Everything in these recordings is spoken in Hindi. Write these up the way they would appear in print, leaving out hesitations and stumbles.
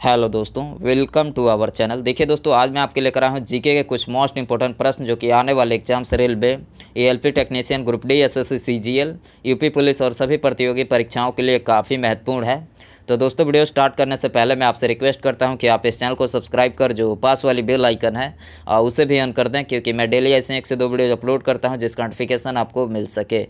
हेलो दोस्तों, वेलकम टू आवर चैनल। देखिए दोस्तों, आज मैं आपके लेकर आया हूँ जीके के कुछ मोस्ट इंपॉर्टेंट प्रश्न जो कि आने वाले exams railway, ALP technician, group D, SSC, CGL, UP police और सभी प्रतियोगी परीक्षाओं के लिए काफ़ी महत्वपूर्ण है। तो दोस्तों, वीडियो स्टार्ट करने से पहले मैं आपसे रिक्वेस्ट करता हूं कि आप इस चैनल को सब्सक्राइब कर जो पास वाली बेल आइकन है उसे भी ऑन कर दें, क्योंकि मैं डेली ऐसे 1 से 2 वीडियो अपलोड करता हूं जिसका नोटिफिकेशन आपको मिल सके।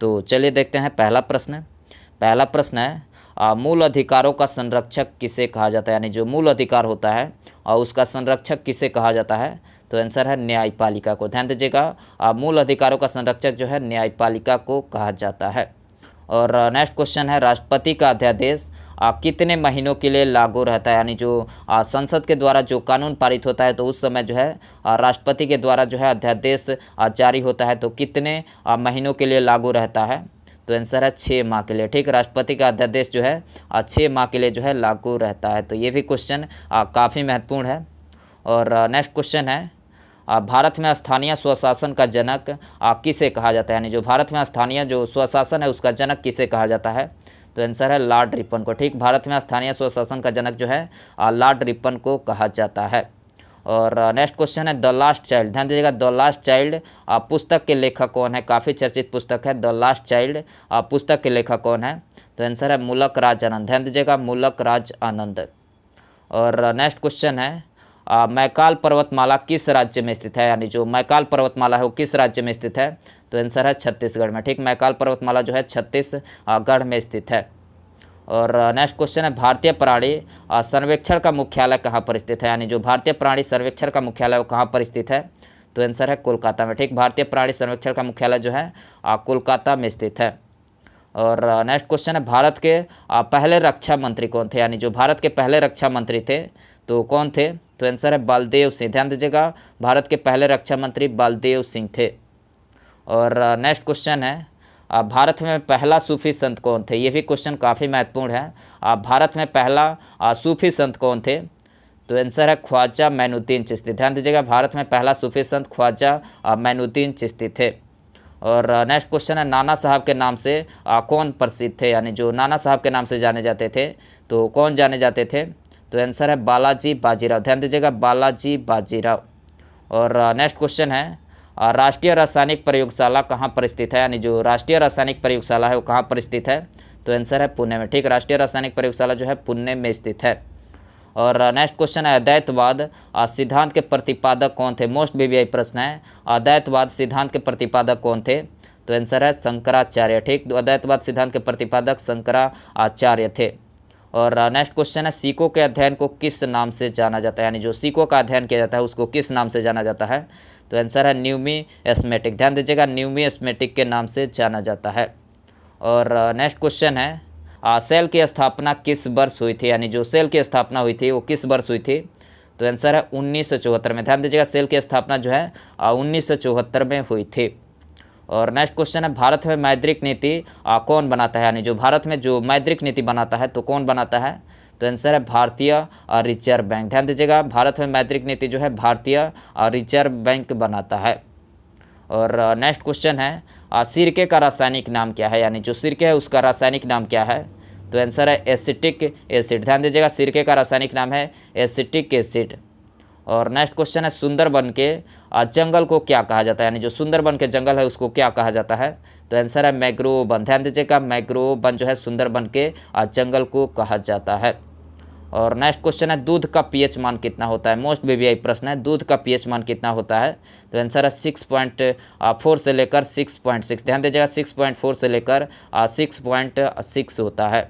तो चलिए देखते हैं पहला प्रश्न है, मूल अधिकारों का संरक्षक किसे कहा जाता है, यानी जो मूल अधिकार होता है और उसका संरक्षक किसे कहा जाता है। तो आंसर है न्यायपालिका को। ध्यान दीजिएगा, मूल अधिकारों का संरक्षक जो है न्यायपालिका को कहा जाता है। और नेक्स्ट क्वेश्चन है, राष्ट्रपति का अध्यादेश कितने महीनों के लिए लागू रहता है, यानी जो संसद के द्वारा जो कानून पारित होता है तो उस समय जो है राष्ट्रपति के द्वारा जो है अध्यादेश जारी होता है तो कितने महीनों के लिए लागू रहता है। तो आंसर है 6 माह के लिए। ठीक, राष्ट्रपति का अध्यादेश जो है 6 माह के लिए जो है लागू रहता है। तो ये भी क्वेश्चन काफ़ी महत्वपूर्ण है। और नेक्स्ट क्वेश्चन है, भारत में स्थानीय स्वशासन का जनक किसे कहा जाता है, यानी जो भारत में स्थानीय जो स्वशासन है उसका जनक किसे कहा जाता है। तो आंसर है लॉर्ड रिपन को। ठीक, भारत में स्थानीय स्वशासन का जनक जो है लॉर्ड रिपन को कहा जाता है। और नेक्स्ट क्वेश्चन है, द लास्ट चाइल्ड। ध्यान दीजिएगा, द लास्ट चाइल्ड पुस्तक के लेखक कौन है। काफ़ी चर्चित पुस्तक है द लास्ट चाइल्ड। पुस्तक के लेखक कौन है। तो आंसर है मुल्क राज आनंद। ध्यान दीजिएगा, मुल्क राज आनंद। और नेक्स्ट क्वेश्चन है, मैकाल पर्वतमाला किस राज्य में स्थित है, यानी जो मैकाल पर्वतमाला है वो किस राज्य में स्थित है। तो आंसर है छत्तीसगढ़ में। ठीक, मैकाल पर्वतमाला जो है छत्तीसगढ़ में स्थित है। और नेक्स्ट क्वेश्चन है, भारतीय प्राणी सर्वेक्षण का मुख्यालय कहाँ पर स्थित है, यानी जो भारतीय प्राणी सर्वेक्षण का मुख्यालय वो कहाँ पर स्थित है। तो आंसर है कोलकाता में। ठीक, भारतीय प्राणी सर्वेक्षण का मुख्यालय जो है कोलकाता में स्थित है। और नेक्स्ट क्वेश्चन है, भारत के पहले रक्षा मंत्री कौन थे, यानी जो भारत के पहले रक्षा मंत्री थे तो कौन थे। तो आंसर है बलदेव सिंह। ध्यान दीजिएगा, भारत के पहले रक्षा मंत्री बलदेव सिंह थे। और नेक्स्ट क्वेश्चन है, भारत में पहला सूफी संत कौन थे। ये भी क्वेश्चन काफ़ी महत्वपूर्ण है। भारत में पहला सूफी संत कौन थे। तो आंसर है ख्वाजा मैनुद्दीन चिश्ती। ध्यान दीजिएगा, भारत में पहला सूफी संत ख्वाजा मैनुद्दीन चिश्ती थे। और नेक्स्ट क्वेश्चन है, नाना साहब के नाम से कौन प्रसिद्ध थे, यानी जो नाना साहब के नाम से जाने जाते थे तो कौन जाने जाते थे। तो आंसर है बालाजी बाजीराव। ध्यान दीजिएगा, बालाजी बाजीराव। और नेक्स्ट क्वेश्चन है, राष्ट्रीय रासायनिक प्रयोगशाला कहाँ पर स्थित है, यानी जो राष्ट्रीय रासायनिक प्रयोगशाला है वो कहाँ पर स्थित है। तो आंसर है पुणे में। ठीक, राष्ट्रीय रासायनिक प्रयोगशाला जो है पुणे में स्थित है। और नेक्स्ट क्वेश्चन है, अद्वैतवाद सिद्धांत के प्रतिपादक कौन थे। मोस्ट बीबीआई प्रश्न है, अद्वैतवाद सिद्धांत के प्रतिपादक कौन थे। तो आंसर है शंकराचार्य। ठीक, अद्वैतवाद सिद्धांत के प्रतिपादक शंकराचार्य थे। और नेक्स्ट क्वेश्चन है, सिक्कों के अध्ययन को किस नाम से जाना जाता है, यानी जो सिक्कों का अध्ययन किया जाता है उसको किस नाम से जाना जाता है। तो आंसर है न्यूमिस्मेटिक। ध्यान दीजिएगा, न्यूमिस्मेटिक के नाम से जाना जाता है। और नेक्स्ट क्वेश्चन है, सेल की स्थापना किस वर्ष हुई थी, यानी जो सेल की स्थापना हुई थी वो किस वर्ष हुई थी। तो आंसर है 1974 में। ध्यान दीजिएगा, सेल की स्थापना जो है 1974 में हुई थी। और नेक्स्ट क्वेश्चन है, भारत में मौद्रिक नीति कौन बनाता है, यानी जो भारत में जो मौद्रिक नीति बनाता है तो कौन बनाता है। तो आंसर है भारतीय रिजर्व बैंक। ध्यान दीजिएगा, भारत में मौद्रिक नीति जो है भारतीय रिजर्व बैंक बनाता है। और नेक्स्ट क्वेश्चन है, सिरके का रासायनिक नाम क्या है, यानी जो सिरके है उसका रासायनिक नाम क्या है। तो आंसर है एसिटिक एसिड। ध्यान दीजिएगा, सिरके का रासायनिक नाम है एसिटिक एसिड। और नेक्स्ट क्वेश्चन है, सुंदरबन के जंगल को क्या कहा जाता है, यानी जो सुंदरबन के जंगल है उसको क्या कहा जाता है। तो आंसर है मैंग्रोव वन। ध्यान दीजिएगा, मैंग्रोव वन जो है सुंदरबन के जंगल को कहा जाता है। और नेक्स्ट क्वेश्चन है, दूध का पीएच मान कितना होता है। मोस्ट बीबीआई प्रश्न है, दूध का पीएच मान कितना होता है। तो आंसर है 6.4 से लेकर 6.6। ध्यान दीजिएगा, 6.4 से लेकर 6.6 होता है।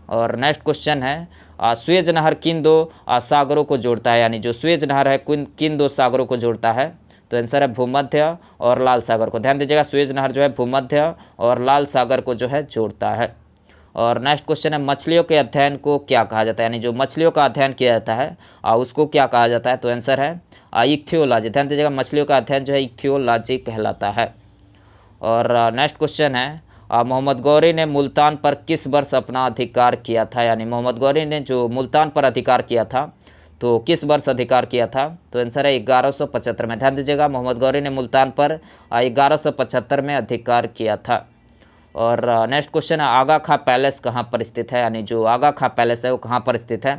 और नेक्स्ट क्वेश्चन है, सुएज नहर किन 2 सागरों को जोड़ता है, यानी जो सुएज नहर है किन 2 सागरों को जोड़ता है। तो आंसर है भूमध्य और लाल सागर को। ध्यान दीजिएगा, सुएज नहर जो है भूमध्य और लाल सागर को जो है जोड़ता है। और नेक्स्ट क्वेश्चन है, मछलियों के अध्ययन को क्या कहा जाता है, यानी जो मछलियों का अध्ययन किया जाता है उसको क्या कहा जाता है। तो आंसर है इक्थियोलॉजी। ध्यान दीजिएगा, मछलियों का अध्ययन जो है इक्थियोलॉजी कहलाता है। और नेक्स्ट क्वेश्चन है, मोहम्मद गौरी ने मुल्तान पर किस वर्ष अपना अधिकार किया था, यानी मोहम्मद गौरी ने जो मुल्तान पर अधिकार किया था तो किस वर्ष अधिकार किया था। तो आंसर है 1175 में। ध्यान दीजिएगा, मोहम्मद गौरी ने मुल्तान पर 1175 में अधिकार किया था। और नेक्स्ट क्वेश्चन है, आगा खां पैलेस कहाँ पर स्थित है, यानी जो आगा खां पैलेस है वो कहाँ पर स्थित है।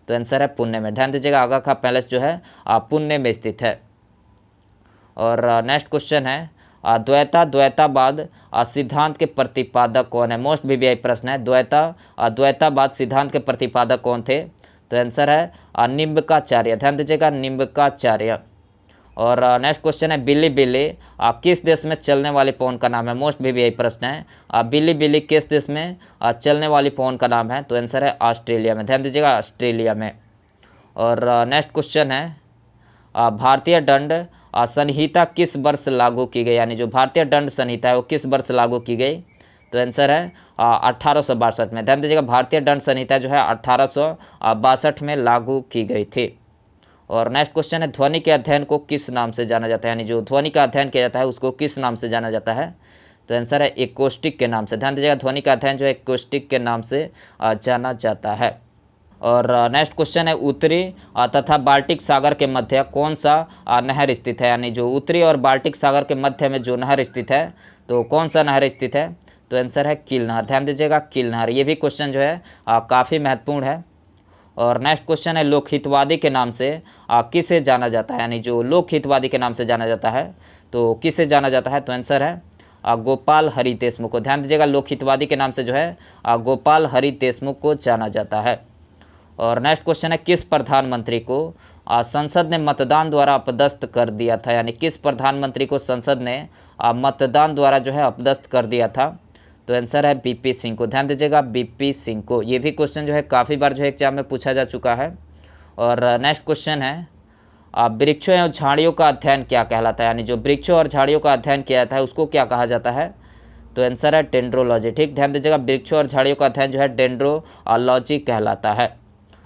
तो आंसर है पुणे में। ध्यान दीजिएगा आगा खां पैलेस जो है पुणे में स्थित है। और नेक्स्ट क्वेश्चन है द्वैतावाद सिद्धांत के प्रतिपादक कौन है। मोस्ट वीवीआई प्रश्न है। द्वैतावाद सिद्धांत के प्रतिपादक कौन थे। तो आंसर है निम्बकाचार्य। ध्यान दीजिएगा निम्बकाचार्य। और नेक्स्ट क्वेश्चन है बिल्ली किस देश में चलने वाली फोन का नाम है। मोस्ट वीवीआई प्रश्न है। बिल्ली किस देश में चलने वाली फोन का नाम है। तो आंसर है ऑस्ट्रेलिया में। ध्यान दीजिएगा ऑस्ट्रेलिया में। और नेक्स्ट क्वेश्चन है भारतीय दंड संहिता किस वर्ष लागू की गई। यानी जो भारतीय दंड संहिता है वो किस वर्ष लागू की गई। तो आंसर है 1862 में। ध्यान दीजिएगा भारतीय दंड संहिता जो है 1862 में लागू की गई थी। और नेक्स्ट क्वेश्चन है ध्वनि के अध्ययन को किस नाम से जाना जाता है। यानी जो ध्वनि का अध्ययन किया जाता है उसको किस नाम से जाना जाता है। तो आंसर है एकॉस्टिक के नाम से। ध्यान दीजिएगा ध्वनि का अध्ययन जो है एकॉस्टिक के नाम से जाना जाता है। और नेक्स्ट क्वेश्चन है उत्तरी तथा बाल्टिक सागर के मध्य कौन सा नहर स्थित है। यानी जो उत्तरी और बाल्टिक सागर के मध्य में जो नहर स्थित है तो कौन सा नहर स्थित है। तो आंसर है कील नहर। ध्यान दीजिएगा कील नहर। ये भी क्वेश्चन जो है काफ़ी महत्वपूर्ण है। और नेक्स्ट क्वेश्चन है लोकहितवादी के नाम से किसे जाना जाता है। यानी जो लोकहितवादी के नाम से जाना जाता है तो किसे जाना जाता है। तो आंसर है गोपाल हरि देशमुख को। ध्यान दीजिएगा लोकहितवादी के नाम से जो है गोपाल हरि देशमुख को जाना जाता है। और नेक्स्ट क्वेश्चन है किस प्रधानमंत्री को संसद ने मतदान द्वारा अपदस्थ कर दिया था। यानी किस प्रधानमंत्री को संसद ने मतदान द्वारा जो है अपदस्थ कर दिया था। तो आंसर है बीपी सिंह को। ध्यान दीजिएगा बीपी सिंह को। ये भी क्वेश्चन जो है काफ़ी बार जो है एग्जाम में पूछा जा चुका है। और नेक्स्ट क्वेश्चन है वृक्षों एवं झाड़ियों का अध्ययन क्या कहलाता है। यानी जो वृक्षों और झाड़ियों का अध्ययन किया जाता है उसको क्या कहा जाता है। तो आंसर है डेंड्रोलॉजी। ठीक, ध्यान दीजिएगा वृक्षों और झाड़ियों का अध्ययन जो है डेंड्रोलॉजी कहलाता है।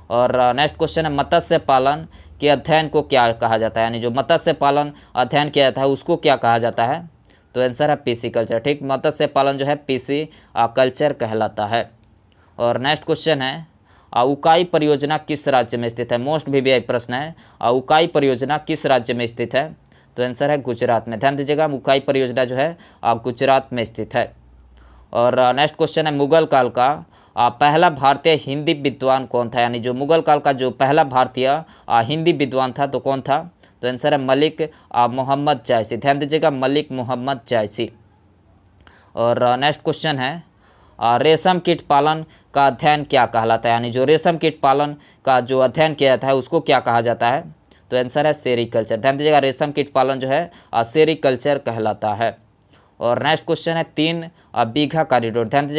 और नेक्स्ट क्वेश्चन है मत्स्य पालन के अध्ययन को क्या कहा जाता है। यानी जो मत्स्य पालन अध्ययन किया जाता है उसको क्या कहा जाता है। तो आंसर है पिसीकल्चर। ठीक, मत्स्य पालन जो है पिसीकल्चर कहलाता है। और नेक्स्ट क्वेश्चन है उकाई परियोजना किस राज्य में स्थित है। मोस्ट वीवीआई प्रश्न है। उकाई परियोजना किस राज्य में स्थित है। तो आंसर है गुजरात में। ध्यान दीजिएगा उकाई परियोजना जो है गुजरात में स्थित है। और नेक्स्ट क्वेश्चन है मुगल काल का पहला भारतीय हिंदी विद्वान कौन था। यानी जो मुगल काल का जो पहला भारतीय हिंदी विद्वान था तो कौन था। तो आंसर है मलिक मोहम्मद जायसी। ध्यान दीजिएगा मलिक मोहम्मद जायसी। और नेक्स्ट क्वेश्चन है रेशम कीट पालन का अध्ययन क्या कहलाता है। यानी जो रेशम कीट पालन का जो अध्ययन किया जाता है उसको क्या कहा जाता है। तो आंसर है सेरीकल्चर। ध्यान दीजिएगा रेशम कीट पालन जो है सेरीकल्चर कहलाता है। और नेक्स्ट क्वेश्चन है 3 बीघा कॉरिडोर। ध्यान दीजिएगा